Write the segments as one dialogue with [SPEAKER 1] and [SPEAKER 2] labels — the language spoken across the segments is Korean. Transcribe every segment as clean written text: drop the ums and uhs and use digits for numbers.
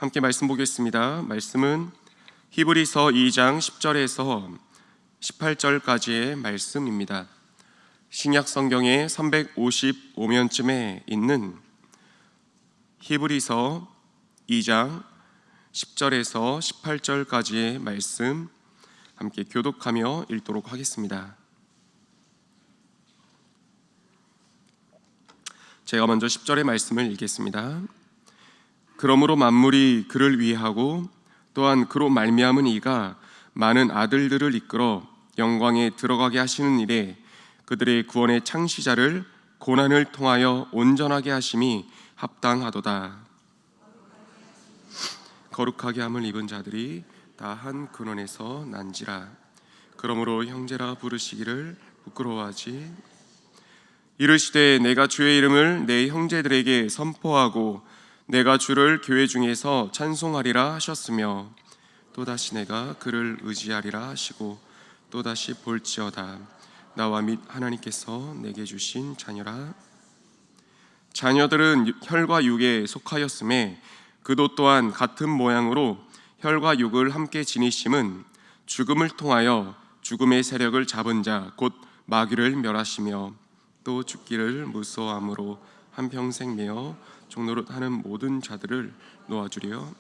[SPEAKER 1] 함께 말씀 보겠습니다. 말씀은 히브리서 2장 10절에서 18절까지의 말씀입니다. 신약 성경의 355면쯤에 있는 히브리서 2장 10절에서 18절까지의 말씀 함께 교독하며 읽도록 하겠습니다. 제가 먼저 10절의 말씀을 읽겠습니다. 그러므로 만물이 그를 위하고 또한 그로 말미암은 이가 많은 아들들을 이끌어 영광에 들어가게 하시는 일에 그들의 구원의 창시자를 고난을 통하여 온전하게 하심이 합당하도다. 거룩하게 함을 입은 자들이 다 한 근원에서 난지라. 그러므로 형제라 부르시기를 부끄러워하지 이르시되 내가 주의 이름을 내 형제들에게 선포하고 내가 주를 교회 중에서 찬송하리라 하셨으며 또다시 내가 그를 의지하리라 하시고 또다시 볼지어다. 나와 및 하나님께서 내게 주신 자녀라. 자녀들은 혈과 육에 속하였음에 그도 또한 같은 모양으로 혈과 육을 함께 지니심은 죽음을 통하여 죽음의 세력을 잡은 자 곧 마귀를 멸하시며 또 죽기를 무서워함으로 한평생 매어 종노릇하는 모든 자들을 놓아주려.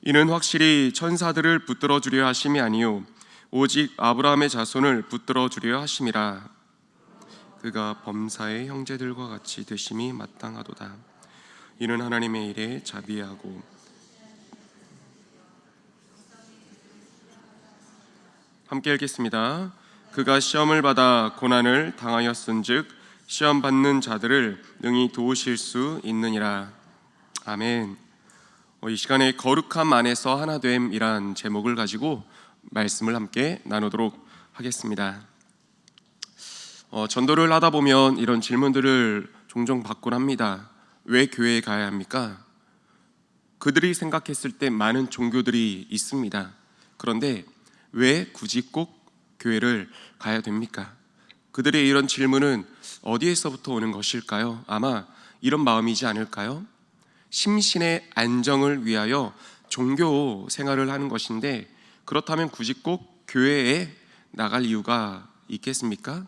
[SPEAKER 1] 이는 확실히 천사들을 붙들어 주려 하심이 아니요 오직 아브라함의 자손을 붙들어 주려 하심이라. 그가 범사의 형제들과 같이 되심이 마땅하도다. 이는 하나님의 일에 자비하고 함께 읽겠습니다. 그가 시험을 받아 고난을 당하였은즉 시험 받는 자들을 능히 도우실 수 있느니라. 아멘. 이 시간에 거룩함 안에서 하나됨이란 제목을 가지고 말씀을 함께 나누도록 하겠습니다. 전도를 하다 보면 이런 질문들을 종종 받곤 합니다. 왜 교회에 가야 합니까? 그들이 생각했을 때 많은 종교들이 있습니다. 그런데 왜 굳이 꼭 교회를 가야 됩니까? 그들의 이런 질문은 어디에서부터 오는 것일까요? 아마 이런 마음이지 않을까요? 심신의 안정을 위하여 종교 생활을 하는 것인데 그렇다면 굳이 꼭 교회에 나갈 이유가 있겠습니까?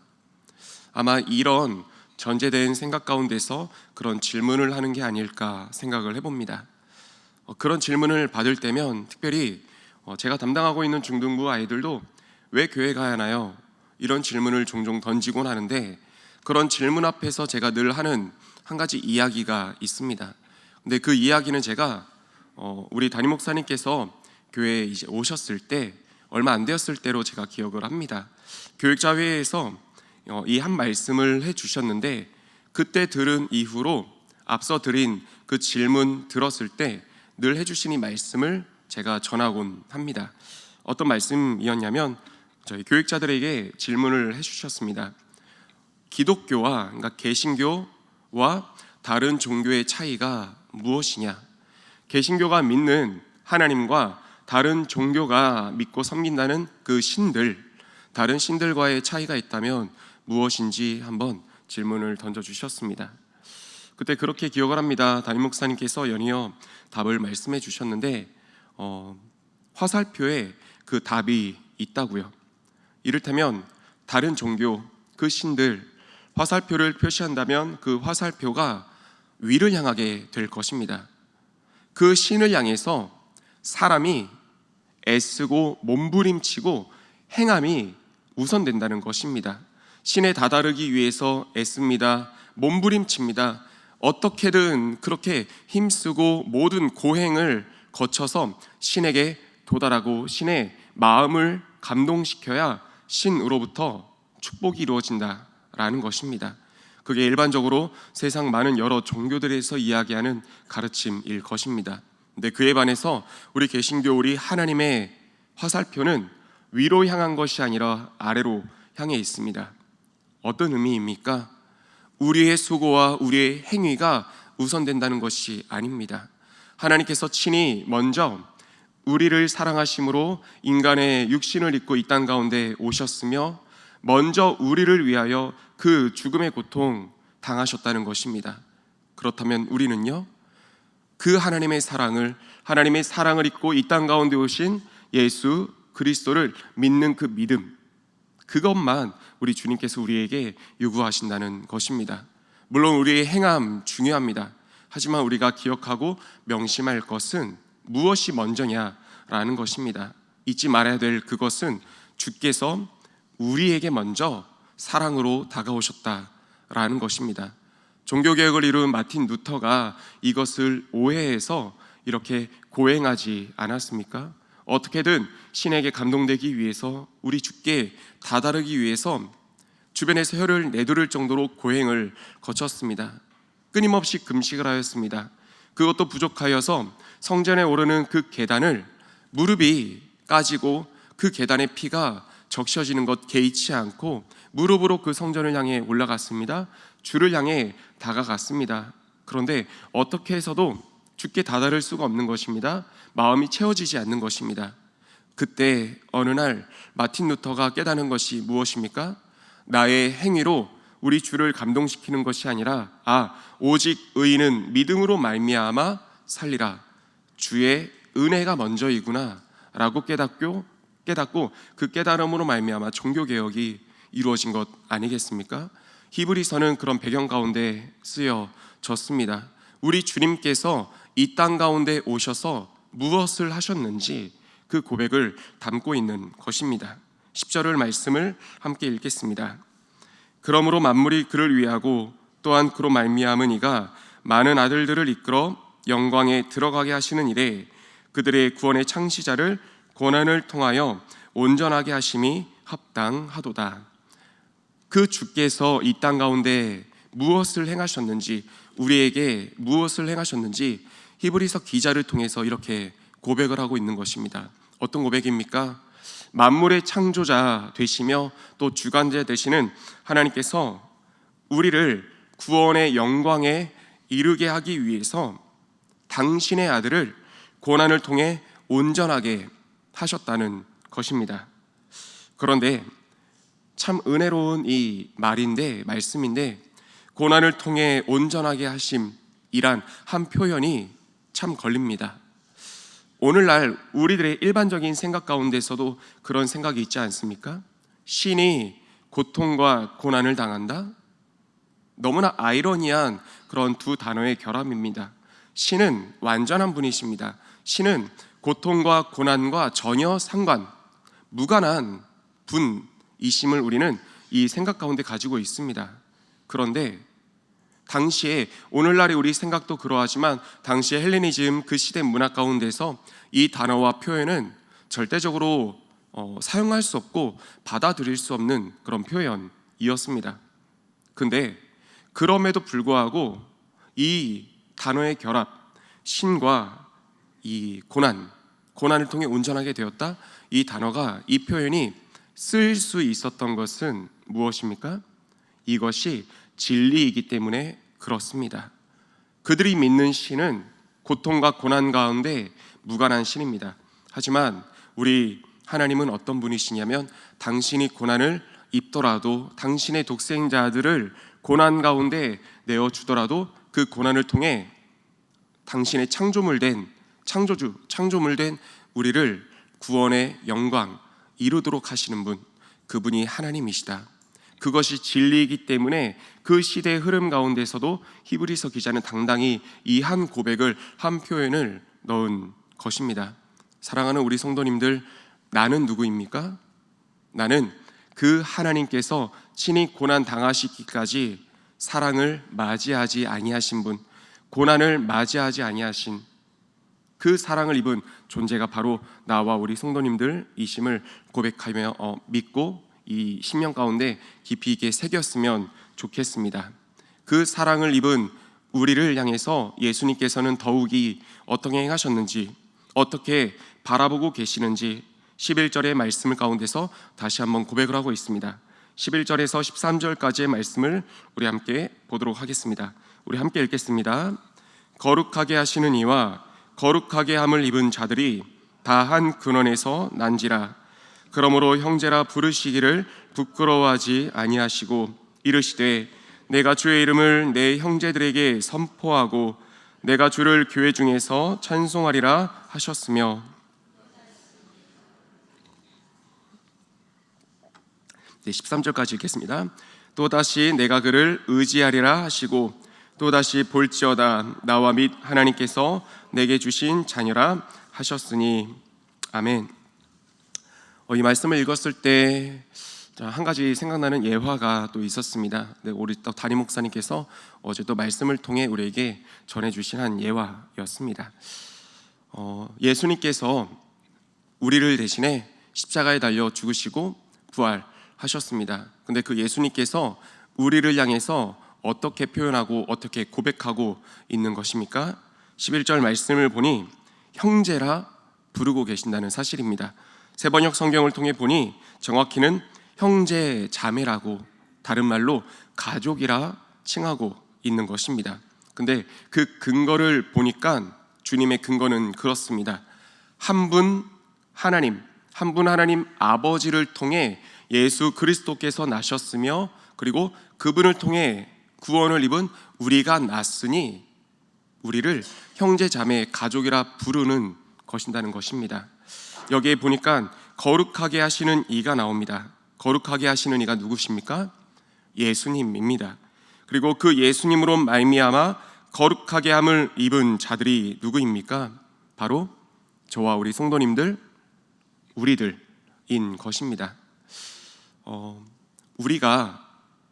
[SPEAKER 1] 아마 이런 전제된 생각 가운데서 그런 질문을 하는 게 아닐까 생각을 해봅니다. 그런 질문을 받을 때면 특별히 제가 담당하고 있는 중등부 아이들도 왜 교회 가야 하나요? 이런 질문을 종종 던지곤 하는데 그런 질문 앞에서 제가 늘 하는 한 가지 이야기가 있습니다. 근데 그 이야기는 제가 우리 담임 목사님께서 교회에 이제 오셨을 때 얼마 안 되었을 때로 제가 기억을 합니다. 교육자회에서 이 한 말씀을 해주셨는데 그때 들은 이후로 앞서 드린 그 질문 들었을 때 늘 해주신 이 말씀을 제가 전하곤 합니다. 어떤 말씀이었냐면 저희 교육자들에게 질문을 해주셨습니다. 기독교와 그러니까 개신교와 다른 종교의 차이가 무엇이냐? 개신교가 믿는 하나님과 다른 종교가 믿고 섬긴다는 그 신들, 다른 신들과의 차이가 있다면 무엇인지 한번 질문을 던져주셨습니다. 그때 그렇게 기억을 합니다. 담임 목사님께서 연이어 답을 말씀해 주셨는데 화살표에 그 답이 있다고요. 이를테면 다른 종교, 그 신들 화살표를 표시한다면 그 화살표가 위를 향하게 될 것입니다. 그 신을 향해서 사람이 애쓰고 몸부림치고 행함이 우선된다는 것입니다. 신에 다다르기 위해서 애씁니다. 몸부림칩니다. 어떻게든 그렇게 힘쓰고 모든 고행을 거쳐서 신에게 도달하고 신의 마음을 감동시켜야 신으로부터 축복이 이루어진다라는 것입니다. 그게 일반적으로 세상 많은 여러 종교들에서 이야기하는 가르침일 것입니다. 근데 그에 반해서 우리 개신교, 우리 하나님의 화살표는 위로 향한 것이 아니라 아래로 향해 있습니다. 어떤 의미입니까? 우리의 수고와 우리의 행위가 우선된다는 것이 아닙니다. 하나님께서 친히 먼저 우리를 사랑하심으로 인간의 육신을 입고 이 땅 가운데 오셨으며 먼저 우리를 위하여 그 죽음의 고통 당하셨다는 것입니다. 그렇다면 우리는요, 그 하나님의 사랑을 하나님의 사랑을 입고 이 땅 가운데 오신 예수 그리스도를 믿는 그 믿음, 그것만 우리 주님께서 우리에게 요구하신다는 것입니다. 물론 우리의 행함 중요합니다. 하지만 우리가 기억하고 명심할 것은 무엇이 먼저냐라는 것입니다. 잊지 말아야 될 그것은 주께서 우리에게 먼저 사랑으로 다가오셨다라는 것입니다. 종교개혁을 이룬 마틴 루터가 이것을 오해해서 이렇게 고행하지 않았습니까? 어떻게든 신에게 감동되기 위해서, 우리 주께 다다르기 위해서 주변에서 혀를 내두를 정도로 고행을 거쳤습니다. 끊임없이 금식을 하였습니다. 그것도 부족하여서 성전에 오르는 그 계단을 무릎이 까지고 그 계단의 피가 적셔지는 것 개의치 않고 무릎으로 그 성전을 향해 올라갔습니다. 주를 향해 다가갔습니다. 그런데 어떻게 해서도 주께 다다를 수가 없는 것입니다. 마음이 채워지지 않는 것입니다. 그때 어느 날 마틴 루터가 깨닫는 것이 무엇입니까? 나의 행위로 우리 주를 감동시키는 것이 아니라 오직 의인은 믿음으로 말미암아 살리라, 주의 은혜가 먼저이구나 라고 깨닫고 그 깨달음으로 말미암아 종교개혁이 이루어진 것 아니겠습니까? 히브리서는 그런 배경 가운데 쓰여졌습니다. 우리 주님께서 이 땅 가운데 오셔서 무엇을 하셨는지 그 고백을 담고 있는 것입니다. 10절 말씀을 함께 읽겠습니다. 그러므로 만물이 그를 위하고 또한 그로 말미암은 이가 많은 아들들을 이끌어 영광에 들어가게 하시는 이래 그들의 구원의 창시자를 고난을 통하여 온전하게 하심이 합당하도다. 그 주께서 이 땅 가운데 무엇을 행하셨는지, 우리에게 무엇을 행하셨는지 히브리서 기자를 통해서 이렇게 고백을 하고 있는 것입니다. 어떤 고백입니까? 만물의 창조자 되시며 또 주관자 되시는 하나님께서 우리를 구원의 영광에 이르게 하기 위해서 당신의 아들을 고난을 통해 온전하게 하셨다는 것입니다. 그런데 참 은혜로운 이 말씀인데 고난을 통해 온전하게 하심이란 한 표현이 참 걸립니다. 오늘날 우리들의 일반적인 생각 가운데서도 그런 생각이 있지 않습니까? 신이 고통과 고난을 당한다? 너무나 아이러니한 그런 두 단어의 결합입니다. 신은 완전한 분이십니다. 신은 고통과 고난과 전혀 무관한 분이심을 우리는 이 생각 가운데 가지고 있습니다. 그런데 당시에, 오늘날의 우리 생각도 그러하지만 당시의 헬레니즘 그 시대 문화 가운데서 이 단어와 표현은 절대적으로 사용할 수 없고 받아들일 수 없는 그런 표현이었습니다. 근데 그럼에도 불구하고 이 단어의 결합, 신과 이 고난을 통해 온전하게 되었다, 이 단어가, 이 표현이 쓰일 수 있었던 것은 무엇입니까? 이것이 진리이기 때문에 그렇습니다. 그들이 믿는 신은 고통과 고난 가운데 무관한 신입니다. 하지만 우리 하나님은 어떤 분이시냐면 당신이 고난을 입더라도, 당신의 독생자들을 고난 가운데 내어주더라도 그 고난을 통해 당신의 창조물 된 우리를 구원의 영광 이루도록 하시는 분, 그분이 하나님이시다. 그것이 진리이기 때문에 그 시대의 흐름 가운데서도 히브리서 기자는 당당히 이 한 고백을, 한 표현을 넣은 것입니다. 사랑하는 우리 성도님들, 나는 누구입니까? 나는 그 하나님께서 친히 고난 당하시기까지 사랑을 맞이하지 아니하신 분, 고난을 맞이하지 아니하신 그 사랑을 입은 존재가 바로 나와 우리 성도님들이심을 고백하며 믿고 이 심령 가운데 깊이 있게 새겼으면 좋겠습니다. 그 사랑을 입은 우리를 향해서 예수님께서는 더욱이 어떻게 행하셨는지, 어떻게 바라보고 계시는지 11절의 말씀을 가운데서 다시 한번 고백을 하고 있습니다. 11절에서 13절까지의 말씀을 우리 함께 보도록 하겠습니다. 우리 함께 읽겠습니다. 거룩하게 하시는 이와 거룩하게 함을 입은 자들이 다 한 근원에서 난지라. 그러므로 형제라 부르시기를 부끄러워하지 아니하시고 이르시되 내가 주의 이름을 내 형제들에게 선포하고 내가 주를 교회 중에서 찬송하리라 하셨으며. 네, 13절까지 읽겠습니다. 또다시 내가 그를 의지하리라 하시고 또다시 볼지어다 나와 및 하나님께서 내게 주신 자녀라 하셨으니. 아멘. 이 말씀을 읽었을 때 한 가지 생각나는 예화가 또 있었습니다. 네, 우리 또 담임 목사님께서 어제 또 말씀을 통해 우리에게 전해주신 한 예화였습니다. 예수님께서 우리를 대신해 십자가에 달려 죽으시고 부활하셨습니다. 근데 그 예수님께서 우리를 향해서 어떻게 표현하고 어떻게 고백하고 있는 것입니까? 11절 말씀을 보니 형제라 부르고 계신다는 사실입니다. 세번역 성경을 통해 보니 정확히는 형제 자매라고, 다른 말로 가족이라 칭하고 있는 것입니다. 근데 그 근거를 보니까 주님의 근거는 그렇습니다. 한 분 하나님 아버지를 통해 예수 그리스도께서 나셨으며 그리고 그분을 통해 구원을 입은 우리가 났으니 우리를 형제 자매 가족이라 부르는 것인다는 것입니다. 여기에 보니까 거룩하게 하시는 이가 나옵니다. 거룩하게 하시는 이가 누구십니까? 예수님입니다. 그리고 그 예수님으로 말미암아 거룩하게 함을 입은 자들이 누구입니까? 바로 저와 우리 성도님들, 우리들인 것입니다. 우리가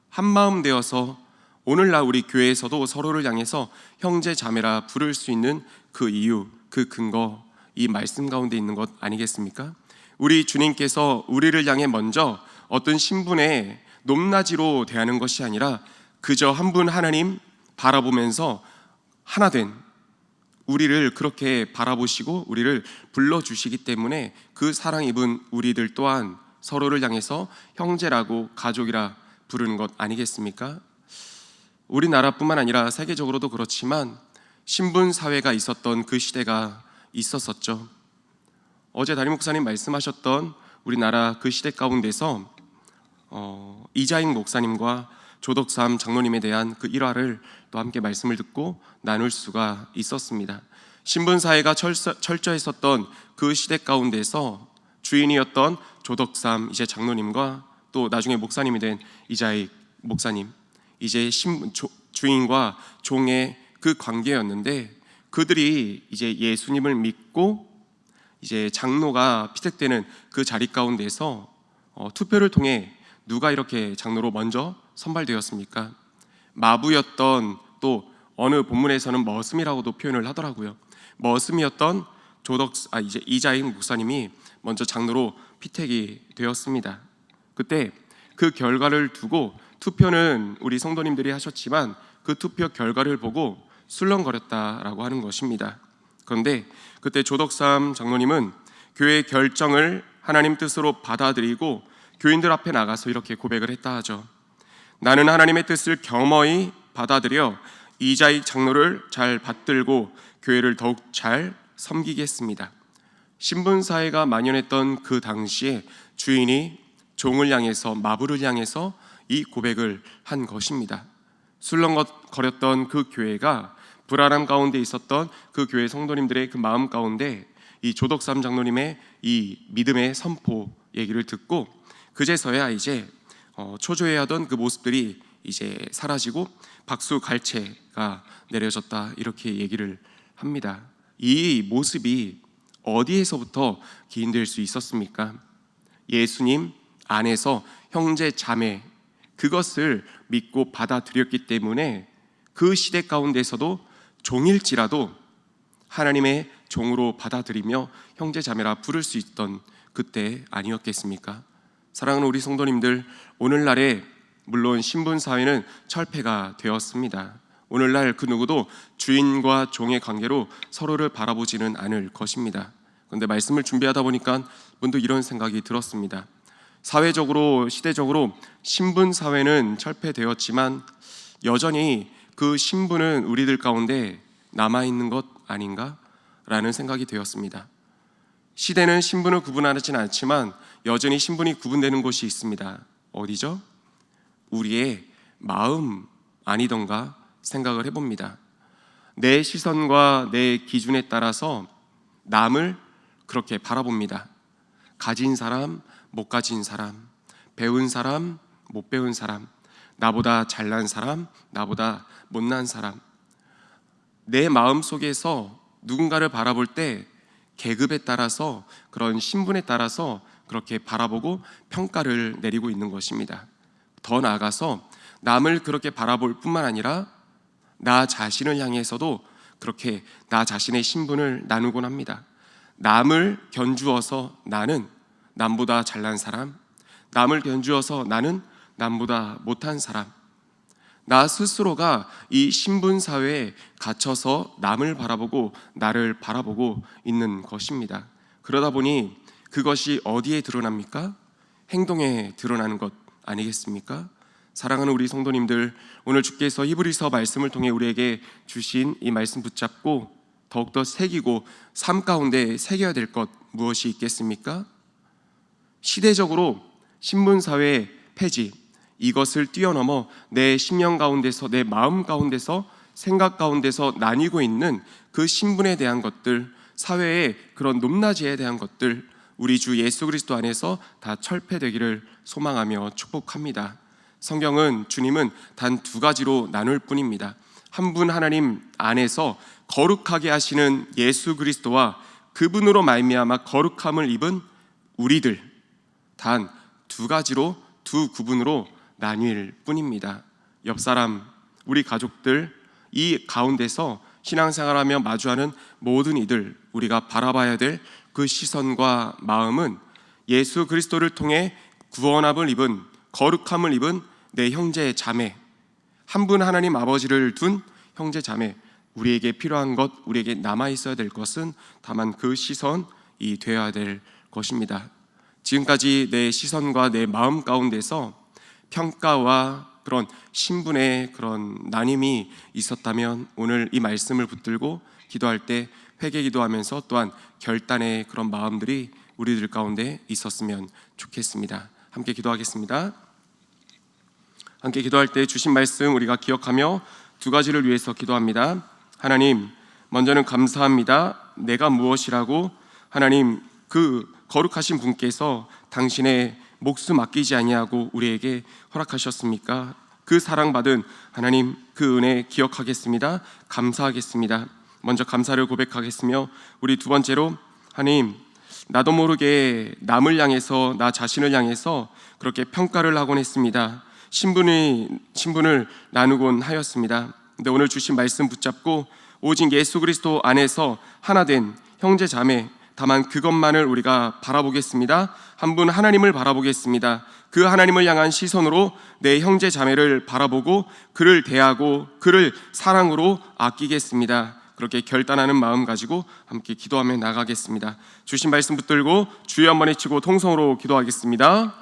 [SPEAKER 1] 한마음 되어서 오늘날 우리 교회에서도 서로를 향해서 형제 자매라 부를 수 있는 그 이유, 그 근거, 이 말씀 가운데 있는 것 아니겠습니까? 우리 주님께서 우리를 향해 먼저 어떤 신분의 높낮이로 대하는 것이 아니라 그저 한 분 하나님 바라보면서 하나 된 우리를 그렇게 바라보시고 우리를 불러주시기 때문에 그 사랑 입은 우리들 또한 서로를 향해서 형제라고 가족이라 부르는 것 아니겠습니까? 우리나라뿐만 아니라 세계적으로도 그렇지만 신분 사회가 있었던 그 시대가 있었었죠. 어제 담임 목사님 말씀하셨던 우리나라 그 시대 가운데서 이자익 목사님과 조덕삼 장로님에 대한 그 일화를 또 함께 말씀을 듣고 나눌 수가 있었습니다. 신분 사회가 철저했었던 그 시대 가운데서 주인이었던 조덕삼 이제 장로님과 또 나중에 목사님이 된 이자익 목사님, 이제 주인과 종의 그 관계였는데, 그들이 이제 예수님을 믿고 이제 장로가 피택되는 그 자리 가운데서 투표를 통해 누가 이렇게 장로로 먼저 선발되었습니까? 마부였던, 또 어느 본문에서는 머슴이라고도 표현을 하더라고요. 머슴이었던 이제 이자익 목사님이 먼저 장로로 피택이 되었습니다. 그때 그 결과를 두고, 투표는 우리 성도님들이 하셨지만 그 투표 결과를 보고 술렁거렸다라고 하는 것입니다. 그런데 그때 조덕삼 장로님은 교회의 결정을 하나님 뜻으로 받아들이고 교인들 앞에 나가서 이렇게 고백을 했다 하죠. 나는 하나님의 뜻을 겸허히 받아들여 이자익 장로를 잘 받들고 교회를 더욱 잘 섬기겠습니다. 신분사회가 만연했던 그 당시에 주인이 종을 향해서, 마부를 향해서 이 고백을 한 것입니다. 술렁거렸던 그 교회가 불안함 가운데 있었던 그 교회 성도님들의 그 마음 가운데 이 조덕삼 장로님의 이 믿음의 선포 얘기를 듣고 그제서야 이제 초조해 하던 그 모습들이 이제 사라지고 박수갈채가 내려졌다, 이렇게 얘기를 합니다. 이 모습이 어디에서부터 기인될 수 있었습니까? 예수님 안에서 형제 자매, 그것을 믿고 받아들였기 때문에 그 시대 가운데서도 종일지라도 하나님의 종으로 받아들이며 형제 자매라 부를 수 있던 그때 아니었겠습니까? 사랑하는 우리 성도님들, 오늘날에 물론 신분사회는 철폐가 되었습니다. 오늘날 그 누구도 주인과 종의 관계로 서로를 바라보지는 않을 것입니다. 그런데 말씀을 준비하다 보니까 문득 이런 생각이 들었습니다. 사회적으로, 시대적으로 신분사회는 철폐되었지만 여전히 그 신분은 우리들 가운데 남아있는 것 아닌가? 라는 생각이 되었습니다. 시대는 신분을 구분하지는 않지만 여전히 신분이 구분되는 곳이 있습니다. 어디죠? 우리의 마음 아니던가 생각을 해봅니다. 내 시선과 내 기준에 따라서 남을 그렇게 바라봅니다. 가진 사람, 못 가진 사람, 배운 사람, 못 배운 사람, 나보다 잘난 사람, 나보다 못난 사람. 내 마음 속에서 누군가를 바라볼 때 계급에 따라서, 그런 신분에 따라서 그렇게 바라보고 평가를 내리고 있는 것입니다. 더 나아가서 남을 그렇게 바라볼 뿐만 아니라 나 자신을 향해서도 그렇게 나 자신의 신분을 나누곤 합니다. 남을 견주어서 나는 남보다 잘난 사람, 남을 견주어서 나는 남보다 못한 사람, 나 스스로가 이 신분 사회에 갇혀서 남을 바라보고 나를 바라보고 있는 것입니다. 그러다 보니 그것이 어디에 드러납니까? 행동에 드러나는 것 아니겠습니까? 사랑하는 우리 성도님들, 오늘 주께서 히브리서 말씀을 통해 우리에게 주신 이 말씀 붙잡고 더욱더 새기고 삶 가운데 새겨야 될 것 무엇이 있겠습니까? 시대적으로 신분사회의 폐지, 이것을 뛰어넘어 내 심령 가운데서, 내 마음 가운데서, 생각 가운데서 나뉘고 있는 그 신분에 대한 것들, 사회의 그런 높낮이에 대한 것들, 우리 주 예수 그리스도 안에서 다 철폐되기를 소망하며 축복합니다. 성경은, 주님은 단 두 가지로 나눌 뿐입니다. 한 분 하나님 안에서 거룩하게 하시는 예수 그리스도와 그분으로 말미암아 거룩함을 입은 우리들, 단 두 가지로, 두 구분으로 나뉠 뿐입니다. 옆 사람, 우리 가족들, 이 가운데서 신앙생활하며 마주하는 모든 이들, 우리가 바라봐야 될 그 시선과 마음은 예수 그리스도를 통해 구원함을 입은, 거룩함을 입은 내 형제 자매, 한 분 하나님 아버지를 둔 형제 자매, 우리에게 필요한 것, 우리에게 남아있어야 될 것은 다만 그 시선이 되어야 될 것입니다. 지금까지 내 시선과 내 마음 가운데서 평가와 그런 신분의 그런 나눔이 있었다면, 오늘 이 말씀을 붙들고 기도할 때 회개 기도하면서 또한 결단의 그런 마음들이 우리들 가운데 있었으면 좋겠습니다. 함께 기도하겠습니다. 함께 기도할 때 주신 말씀 우리가 기억하며 두 가지를 위해서 기도합니다. 하나님, 먼저는 감사합니다. 내가 무엇이라고 하나님 그 거룩하신 분께서 당신의 목숨 아끼지 아니하고 우리에게 허락하셨습니까? 그 사랑받은 하나님, 그 은혜 기억하겠습니다. 감사하겠습니다. 먼저 감사를 고백하겠으며, 우리 두 번째로, 하나님, 나도 모르게 남을 향해서, 나 자신을 향해서 그렇게 평가를 하곤 했습니다. 신분을 나누곤 하였습니다. 근데 오늘 주신 말씀 붙잡고 오직 예수 그리스도 안에서 하나된 형제 자매, 다만 그것만을 우리가 바라보겠습니다. 한 분 하나님을 바라보겠습니다. 그 하나님을 향한 시선으로 내 형제 자매를 바라보고 그를 대하고 그를 사랑으로 아끼겠습니다. 그렇게 결단하는 마음 가지고 함께 기도하며 나가겠습니다. 주신 말씀 붙들고 주여 한번 외치고 통성으로 기도하겠습니다.